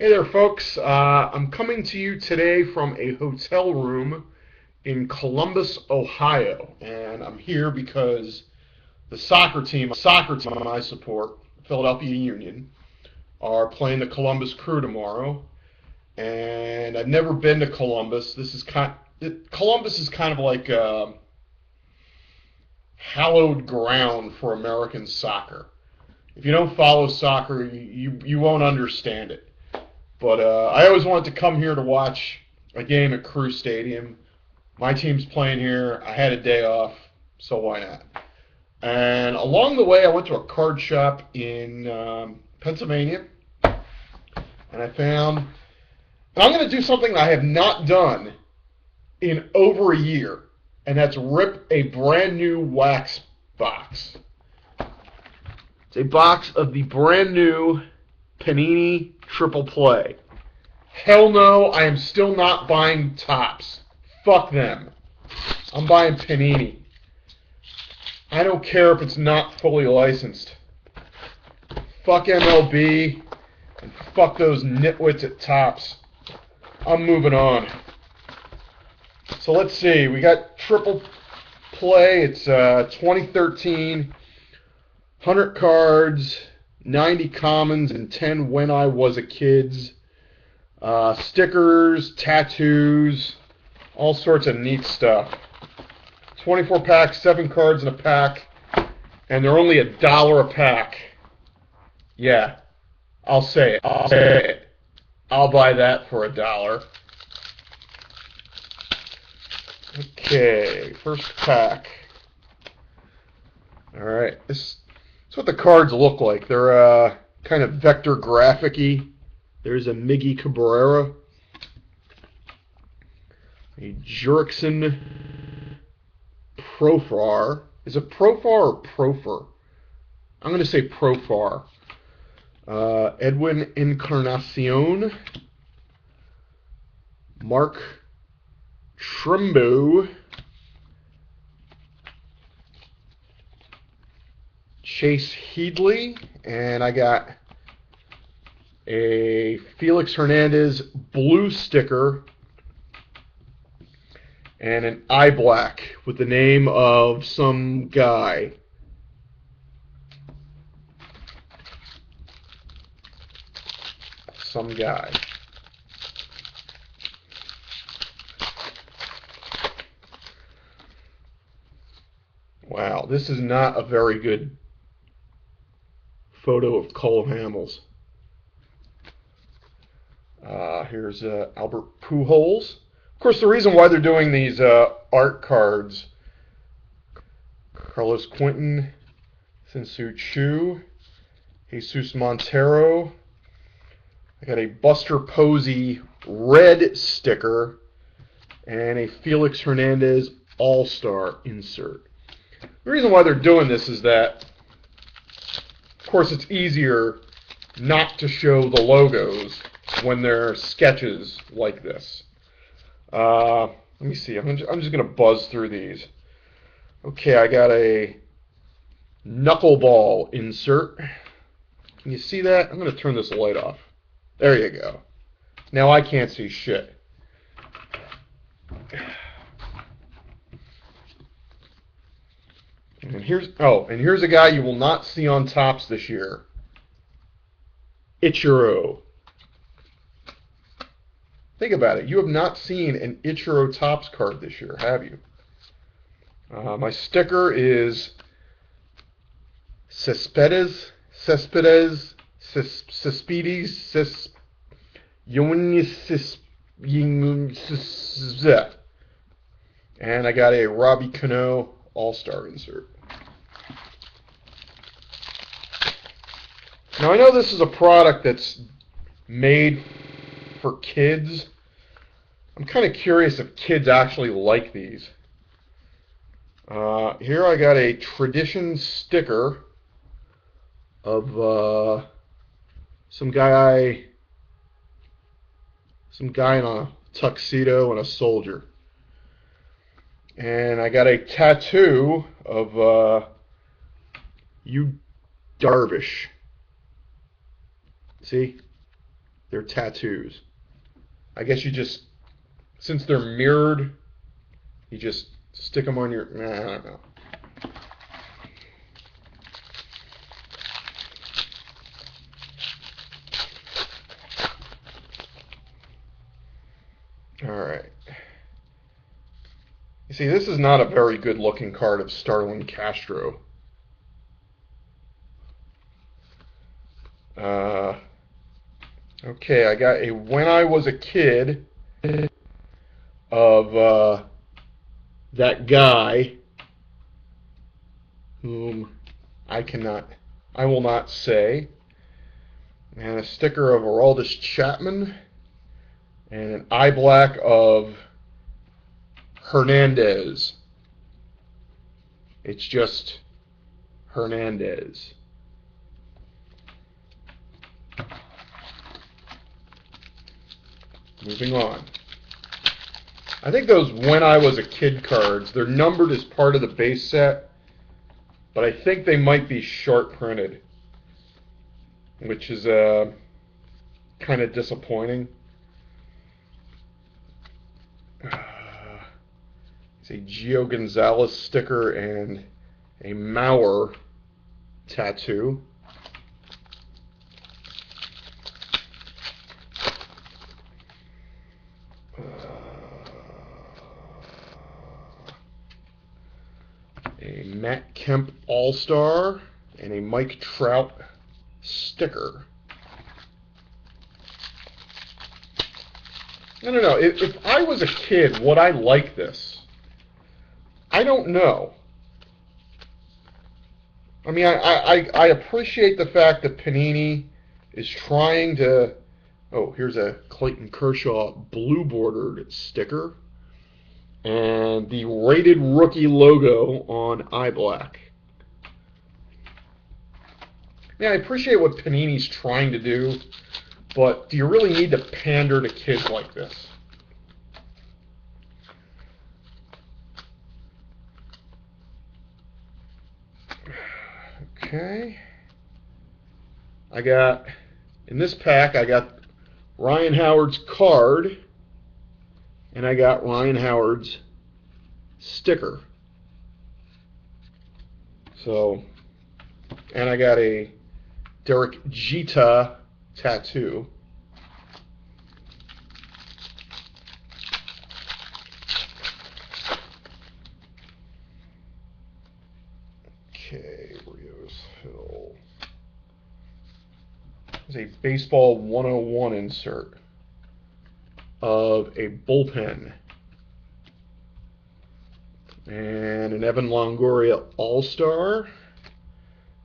Hey there, folks. I'm coming to you today from a hotel room in Columbus, Ohio, and I'm here because the soccer team I support, Philadelphia Union, are playing the Columbus Crew tomorrow. And I've never been to Columbus. Columbus is kind of like hallowed ground for American soccer. If you don't follow soccer, you won't understand it. But I always wanted to come here to watch a game at Crew Stadium. My team's playing here. I had a day off, so why not? And along the way, I went to a card shop in Pennsylvania, and I found. And I'm going to do something I have not done in over a year, and that's rip a brand new wax box. It's a box of the brand new Panini Triple Play. Hell no, I am still not buying Topps. Fuck them. I'm buying Panini. I don't care if it's not fully licensed. Fuck MLB and fuck those nitwits at Topps. I'm moving on. So let's see. We got Triple Play. It's 2013. 100 cards, 90 commons, and 10 when I was a kid's. Stickers, tattoos, all sorts of neat stuff. 24 packs, 7 cards in a pack, and they're only $1 a pack. Yeah, I'll say it. I'll buy that for $1. Okay, first pack. All right, this is what the cards look like. They're kind of vector graphic-y. There's a Miggy Cabrera, a Jurickson Profar. Is it Profar or Profer? I'm going to say Profar. Edwin Encarnacion, Mark Trumbo, Chase Headley, and I got a Felix Hernandez blue sticker and an eye black with the name of some guy. Some guy. Wow, this is not a very good photo of Cole Hamels. Here's Albert Pujols. Of course, the reason why they're doing these art cards, Carlos Quentin, Shin-Soo Choo, Jesus Montero. I got a Buster Posey red sticker and a Felix Hernandez All-Star insert. The reason why they're doing this is that, of course, it's easier not to show the logos when they're sketches like this. Let me see. I'm just going to buzz through these. Okay, I got a knuckleball insert. Can you see that? I'm going to turn this light off. There you go. Now I can't see shit. And here's a guy you will not see on Topps this year. Ichiro. Think about it. You have not seen an Ichiro Topps card this year, have you? My sticker is Cespedes, and I got a Robbie Cano All-Star insert. Now I know this is a product that's made for kids. I'm kind of curious if kids actually like these. Here I got a Tradition sticker of some guy in a tuxedo and a soldier. And I got a tattoo of Yu Darvish. See? They're tattoos. I guess you just, since they're mirrored, you just stick them on your, I don't know. Alright. You see, this is not a very good looking card of Starlin Castro. Okay, I got a When I Was a Kid of that guy whom I will not say, and a sticker of Aroldis Chapman, and an eye black of Hernandez. It's just Hernandez. Moving on. I think those When I Was a Kid cards, they're numbered as part of the base set, but I think they might be short printed, which is kind of disappointing. It's a Gio Gonzalez sticker and a Mauer tattoo. A Matt Kemp All-Star and a Mike Trout sticker. I don't know. If I was a kid, would I like this? I don't know. I mean, I appreciate the fact that Panini is trying to... Oh, here's a Clayton Kershaw blue-bordered sticker. And the Rated Rookie logo on eye black. Yeah, I appreciate what Panini's trying to do, but do you really need to pander to kids like this? Okay. In this pack, I got Ryan Howard's card, and I got Ryan Howard's sticker. So, and I got a Derek Jeter tattoo. Okay, Rios Hill. There's a Baseball 101 insert of a bullpen and an Evan Longoria All-Star,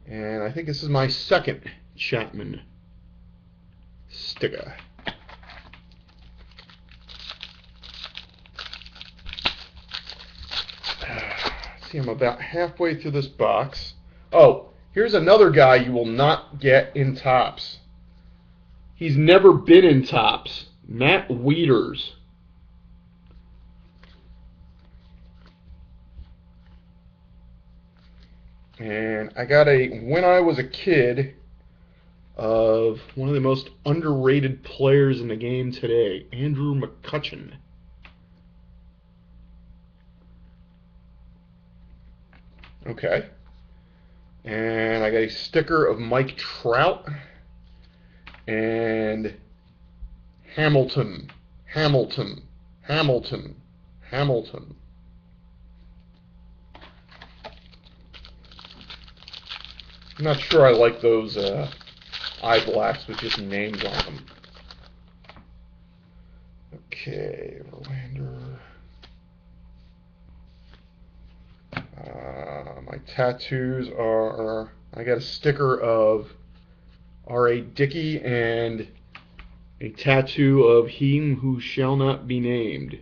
and I think this is my second Chapman sticker. See, I'm about halfway through this box. Oh, here's another guy you will not get in Topps. He's never been in Topps. Matt Wieters. And I got a When I Was a Kid of one of the most underrated players in the game today, Andrew McCutchen. Okay. And I got a sticker of Mike Trout and Hamilton. I'm not sure I like those eye blacks with just names on them. Okay, Verlander. My tattoos are, I got a sticker of R.A. Dickey and a tattoo of Him Who Shall Not Be Named.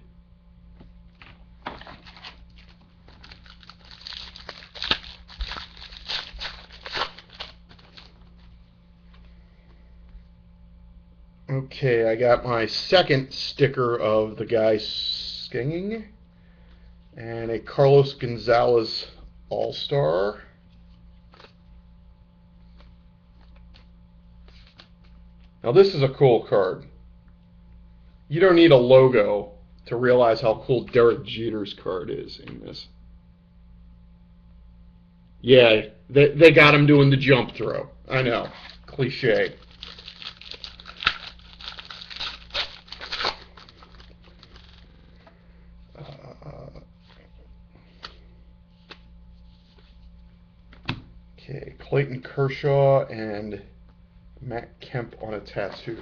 Okay, I got my second sticker of the guy singing and a Carlos Gonzalez All-Star. Now this is a cool card. You don't need a logo to realize how cool Derek Jeter's card is in this. Yeah, they got him doing the jump throw. I know. Cliche. Okay, Clayton Kershaw and Matt Kemp on a tattoo.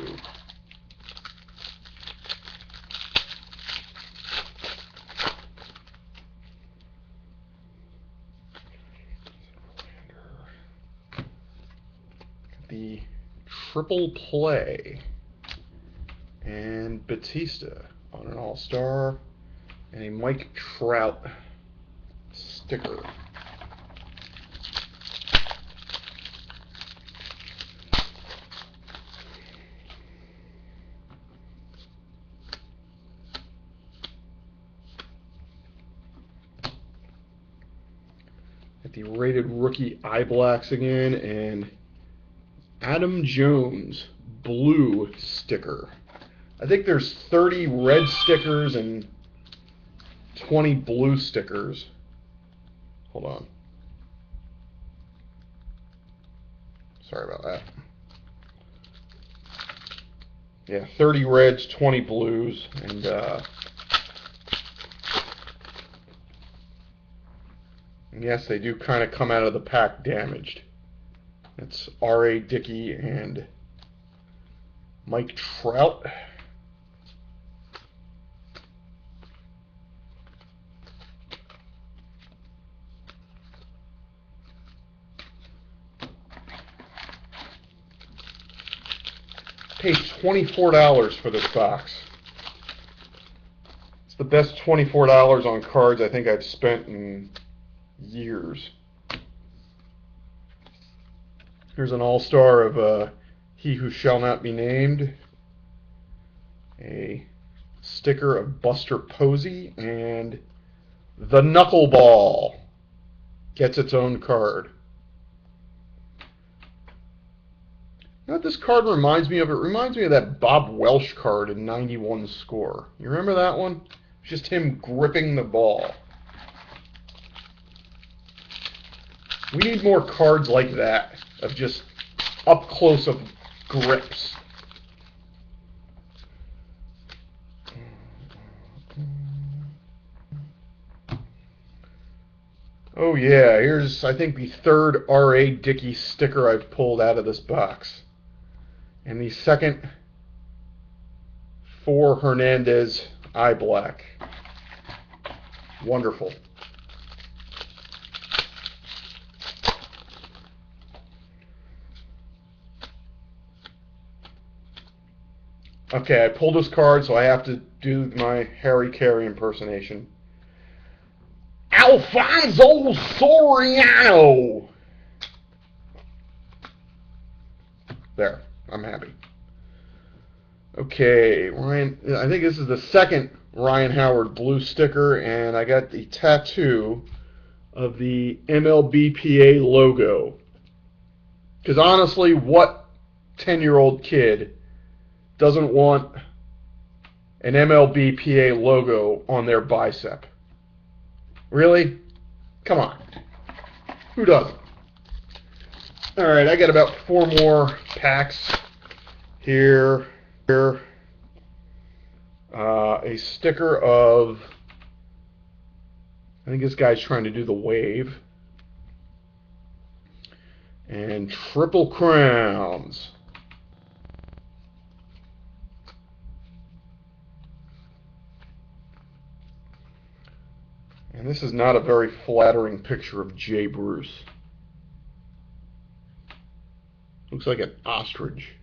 The triple play and Batista on an all-star and a Mike Trout sticker. At the rated rookie eye blacks again, and Adam Jones blue sticker. I think there's 30 red stickers and 20 blue stickers. Hold on. Sorry about that. Yeah, 30 reds, 20 blues, and yes, they do kind of come out of the pack damaged. It's R.A. Dickey and Mike Trout. Paid $24 for this box. It's the best $24 on cards I think I've spent in years. Here's an all-star of He Who Shall Not Be Named. A sticker of Buster Posey, and the Knuckleball gets its own card. You know what this card reminds me of? It reminds me of that Bob Welch card in 91 Score. You remember that one? It's just him gripping the ball. We need more cards like that, of just up close of grips. Oh yeah, here's, I think, the third R.A. Dickey sticker I've pulled out of this box. And the second for Hernandez eye black. Wonderful. Okay, I pulled this card, so I have to do my Harry Carey impersonation. Alfonso Soriano! There, I'm happy. Okay, Ryan, I think this is the second Ryan Howard blue sticker, and I got the tattoo of the MLBPA logo. Because honestly, what 10-year-old kid doesn't want an MLBPA logo on their bicep? Really? Come on. Who doesn't? Alright, I got about 4 more packs here. A sticker of, I think this guy's trying to do the wave. And Triple Crowns. And this is not a very flattering picture of Jay Bruce. Looks like an ostrich.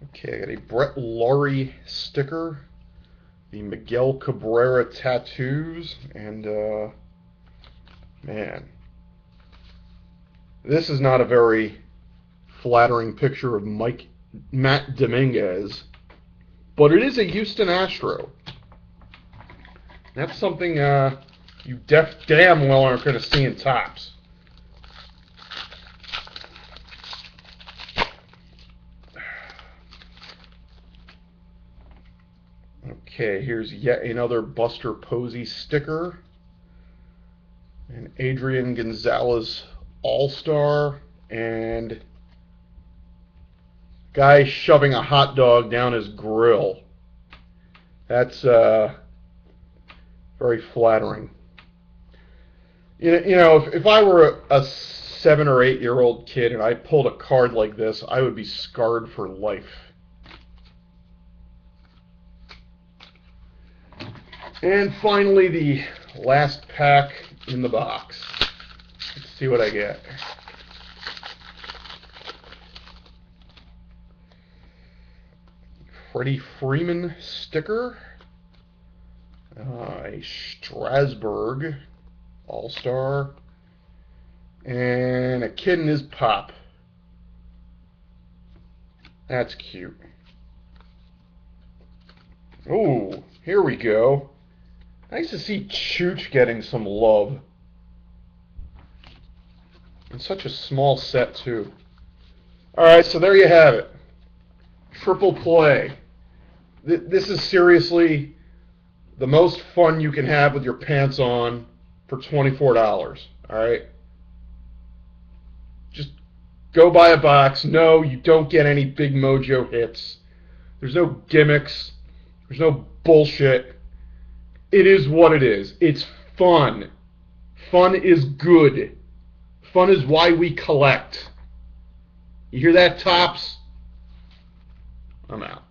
Okay, I got a Brett Laurie sticker, the Miguel Cabrera tattoos, and man, this is not a very flattering picture of Matt Dominguez, but it is a Houston Astro. That's something you damn well aren't going to see in Topps. Okay, here's yet another Buster Posey sticker. An Adrian Gonzalez All-Star. And guy shoving a hot dog down his grill. That's very flattering. You know, if I were a 7 or 8 year old kid and I pulled a card like this, I would be scarred for life. And finally, the last pack in the box. Let's see what I get. Freddie Freeman sticker. A Strasburg All-Star. And a kid and his pop. That's cute. Oh, here we go. Nice to see Chooch getting some love. And such a small set, too. Alright, so there you have it. Triple play. This is seriously the most fun you can have with your pants on for $24. Alright? Just go buy a box. No, you don't get any big mojo hits. There's no gimmicks. There's no bullshit. It is what it is. It's fun. Fun is good. Fun is why we collect. You hear that, Topps? I'm out.